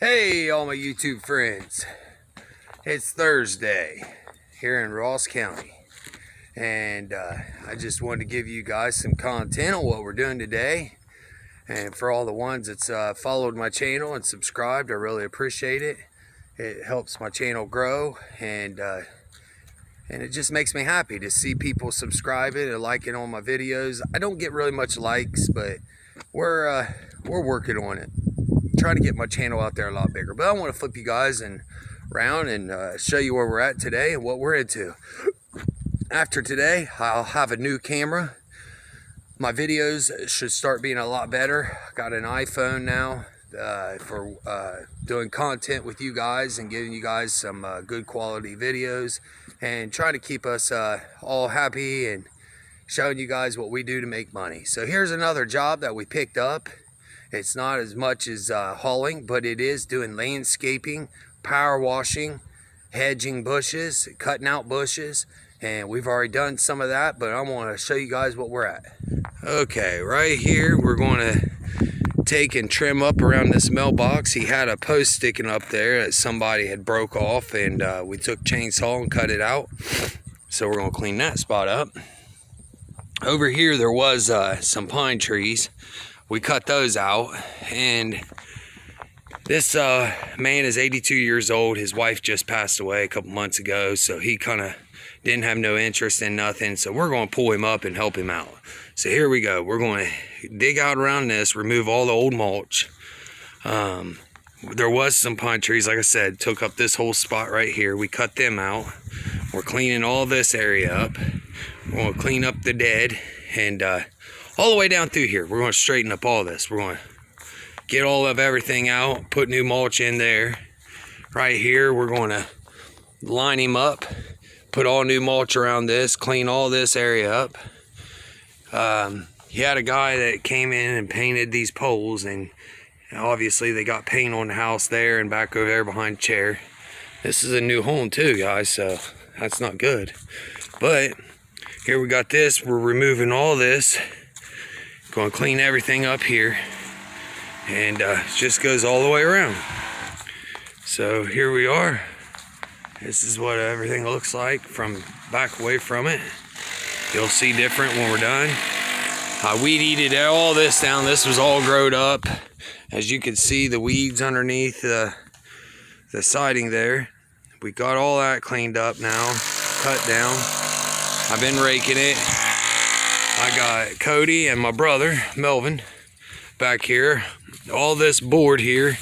Hey, all my YouTube friends. It's Thursday here in Ross County, and I just wanted to give you guys some content on what we're doing today. And for all the ones that's followed my channel and subscribed, I really appreciate it. It helps my channel grow, and it just makes me happy to see people subscribing and liking all my videos. I don't get really much likes, but we're working on it. Trying to get my channel out there a lot bigger. But I want to flip you guys around and show you where we're at today and what we're into. After today, I'll have a new camera. My videos should start being a lot better. I got an iPhone now for doing content with you guys and giving you guys some good quality videos and trying to keep us all happy and showing you guys what we do to make money. So here's another job that we picked up. It's not as much as hauling, but it is doing landscaping, power washing, hedging bushes, cutting out bushes, and we've already done some of that, but I want to show you guys what we're at. Okay, right here we're going to take and trim up around this mailbox. He had a post sticking up there that somebody had broke off, and we took chainsaw and cut it out. So we're going to clean that spot up. Over here there was some pine trees. We cut those out, and this man is 82 years old. His wife just passed away a couple months ago, so he kind of didn't have no interest in nothing. So we're going to pull him up and help him out. So here we go. We're going to dig out around this, remove all the old mulch. There was some pine trees, like I said, took up this whole spot right here. We cut them out. We're cleaning all this area up. We're going to clean up the dead, and all the way down through here, we're going to straighten up all this. We're going to get all of everything out, put new mulch in there. Right here, we're going to line him up, put all new mulch around this, clean all this area up. He had a guy that came in and painted these poles, and obviously they got paint on the house there and back over there behind the chair. This is a new home too, guys, so that's not good. But here we got this. We're removing all this. Going to clean everything up here, and it just goes all the way around. So here we are. This is what everything looks like from back away from it. You'll see different when we're done. I weed eated all this down. This was all growed up. As you can see, the weeds underneath the siding there. We got all that cleaned up now, cut down. I've been raking it. I got Cody and my brother, Melvin, back here. All this board here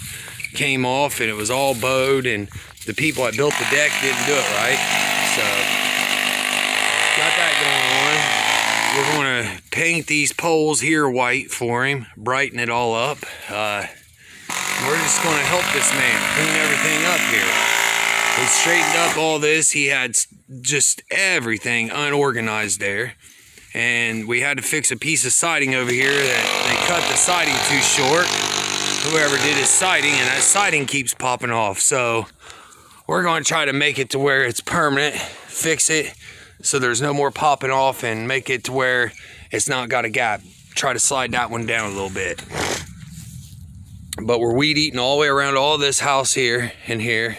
came off, and it was all bowed, and the people that built the deck didn't do it right. So, got that going on. We're going to paint these poles here white for him, brighten it all up. We're just going to help this man clean everything up here. We straightened up all this. He had just everything unorganized there. And we had to fix a piece of siding over here that they cut the siding too short. Whoever did his siding, and that siding keeps popping off. So we're going to try to make it to where it's permanent, fix it so there's no more popping off, and make it to where it's not got a gap. Try to slide that one down a little bit. But we're weed eating all the way around all this house here and here.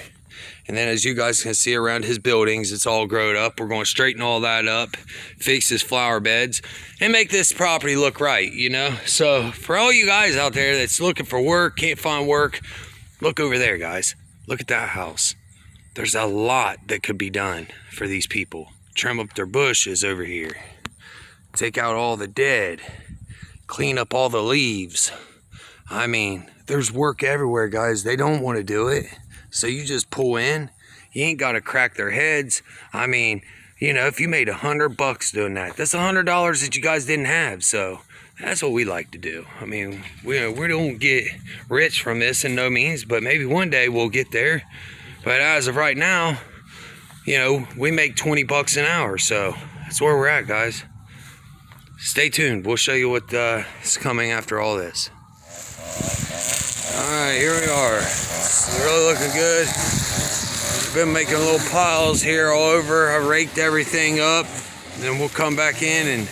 And then as you guys can see around his buildings, it's all grown up. We're going to straighten all that up, fix his flower beds, and make this property look right, you know? So for all you guys out there that's looking for work, can't find work, look over there, guys. Look at that house. There's a lot that could be done for these people. Trim up their bushes over here. Take out all the dead. Clean up all the leaves. I mean, there's work everywhere, guys. They don't want to do it. So you just pull in. You ain't got to crack their heads. I mean, you know, if you made $100 doing that, that's $100 that you guys didn't have. So that's what we like to do. I mean, we don't get rich from this in no means, but maybe one day we'll get there. But as of right now, you know, we make $20 an hour. So that's where we're at, guys. Stay tuned. We'll show you what is coming after all this. Alright, here we are. It's really looking good. I've been making little piles here all over. I raked everything up. Then we'll come back in and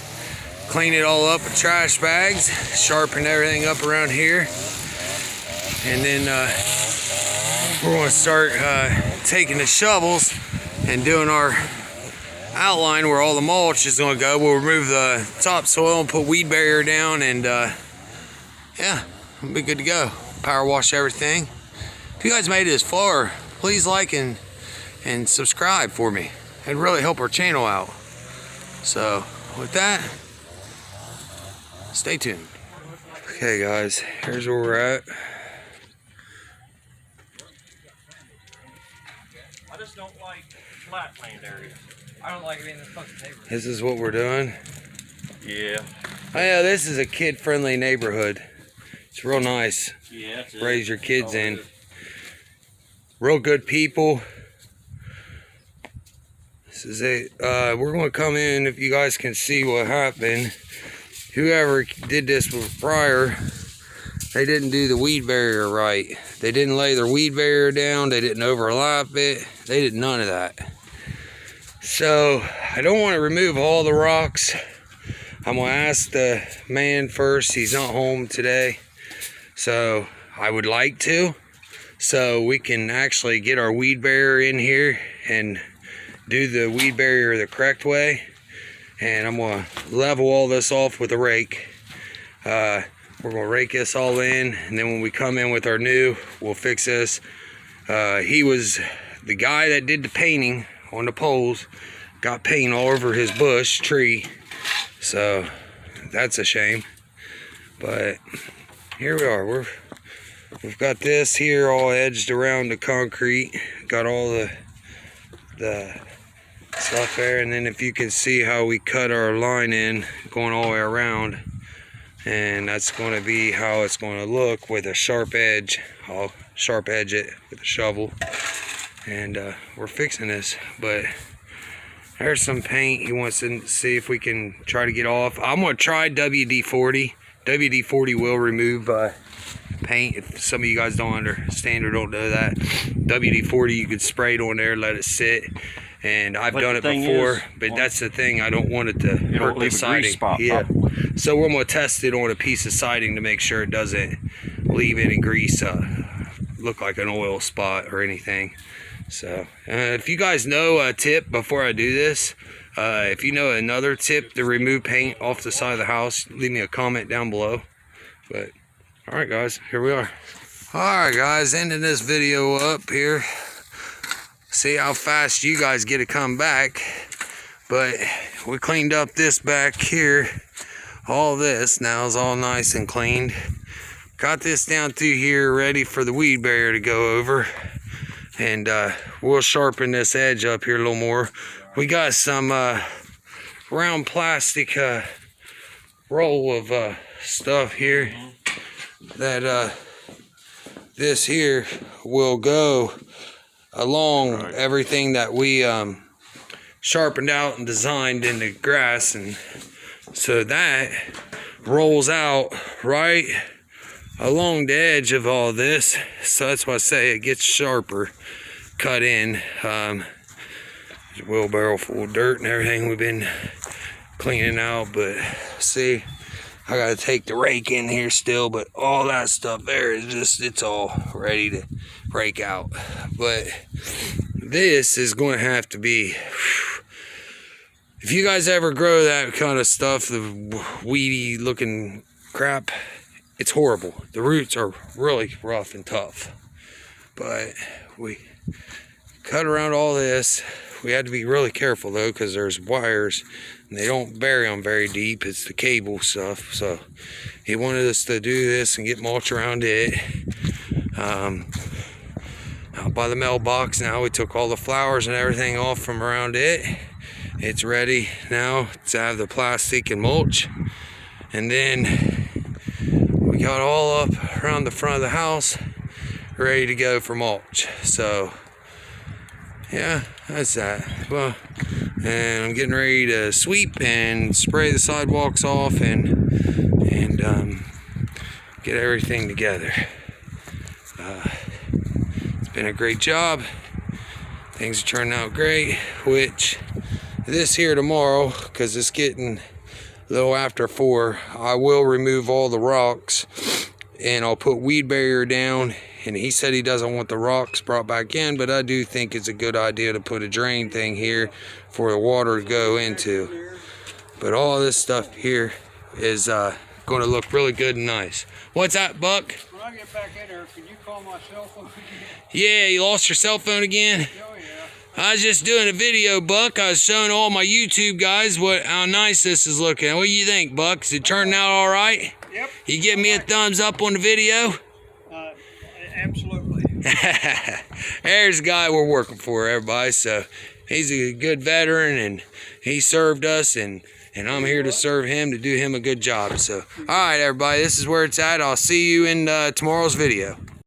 clean it all up with trash bags, sharpen everything up around here, and then we're going to start taking the shovels and doing our outline where all the mulch is going to go. We'll remove the topsoil and put weed barrier down, and yeah, we'll be good to go. Power wash everything. If you guys made it this far, please like and subscribe for me. It'd really help our channel out. So with that, stay tuned. Okay guys, here's where we're at. I just don't like flat land areas. I don't like being in the fucking neighborhood. This is what we're doing. Yeah. Oh yeah, this is a kid-friendly neighborhood. It's real nice. Yeah, that's it. Raise your kids in. Real good people. This is it. We're going to come in, if you guys can see what happened. Whoever did this prior, they didn't do the weed barrier right. They didn't lay their weed barrier down. They didn't overlap it. They did none of that. So I don't want to remove all the rocks. I'm going to ask the man first. He's not home today. So I would like to. So we can actually get our weed barrier in here and do the weed barrier the correct way. And I'm going to level all this off with a rake. We're going to rake this all in, and then when we come in with our new, we'll fix this. He was the guy that did the painting on the poles, got paint all over his bush tree, so that's a shame. But here we are. We've got this here all edged around the concrete, got all the stuff there, and then if you can see how we cut our line in going all the way around, and that's going to be how it's going to look with a sharp edge. I'll sharp edge it with a shovel, and we're fixing this. But there's some paint he wants to see if we can try to get off. I'm going to try WD-40. WD-40 will remove paint. If some of you guys don't understand or don't know that, WD-40, you could spray it on there, let it sit. And I've done it before, but that's the thing. I don't want it to hurt the siding. Yeah. So we're going to test it on a piece of siding to make sure it doesn't leave any grease, look like an oil spot or anything. So if you guys know a tip before I do this, if you know another tip to remove paint off the side of the house, leave me a comment down below. But all right guys, here we are. All right guys, ending this video up here. See how fast you guys get to come back. But we cleaned up this back here. All this now is all nice and cleaned. Got this down through here ready for the weed barrier to go over. And we'll sharpen this edge up here a little more. We got some round plastic roll of stuff here that this here will go along everything that we sharpened out and designed in the grass, and so that rolls out right along the edge of all this. So that's why I say it gets sharper, cut in. There's a wheelbarrow full of dirt and everything we've been cleaning out, but see, I gotta take the rake in here still, but all that stuff there is just, it's all ready to rake out. But this is going to have to be, if you guys ever grow that kind of stuff, the weedy looking crap, it's horrible. The roots are really rough and tough. But we cut around all this. We had to be really careful though, because there's wires and they don't bury them very deep. It's the cable stuff. So he wanted us to do this and get mulch around it. Out by the mailbox now, we took all the flowers and everything off from around it. It's ready now to have the plastic and mulch. And then we got all up around the front of the house, ready to go for mulch. So yeah, that's that. Well, and I'm getting ready to sweep and spray the sidewalks off and get everything together. It's been a great job. Things are turning out great, which this here tomorrow, because it's getting a little after 4, I will remove all the rocks and I'll put weed barrier down. And he said he doesn't want the rocks brought back in, but I do think it's a good idea to put a drain thing here for the water to go into. But all this stuff here is going to look really good and nice. What's that, Buck? When I get back in there, can you call my cell phone again? Yeah, you lost your cell phone again? Oh, yeah. I was just doing a video, Buck. I was showing all my YouTube guys how nice this is looking. What do you think, Buck? Is it turning out all right? Yep. You give me a thumbs up on the video? Absolutely. There's the guy we're working for, everybody. So he's a good veteran, and he served us, and I'm here to serve him, to do him a good job. So, all right, everybody, this is where it's at. I'll see you in tomorrow's video.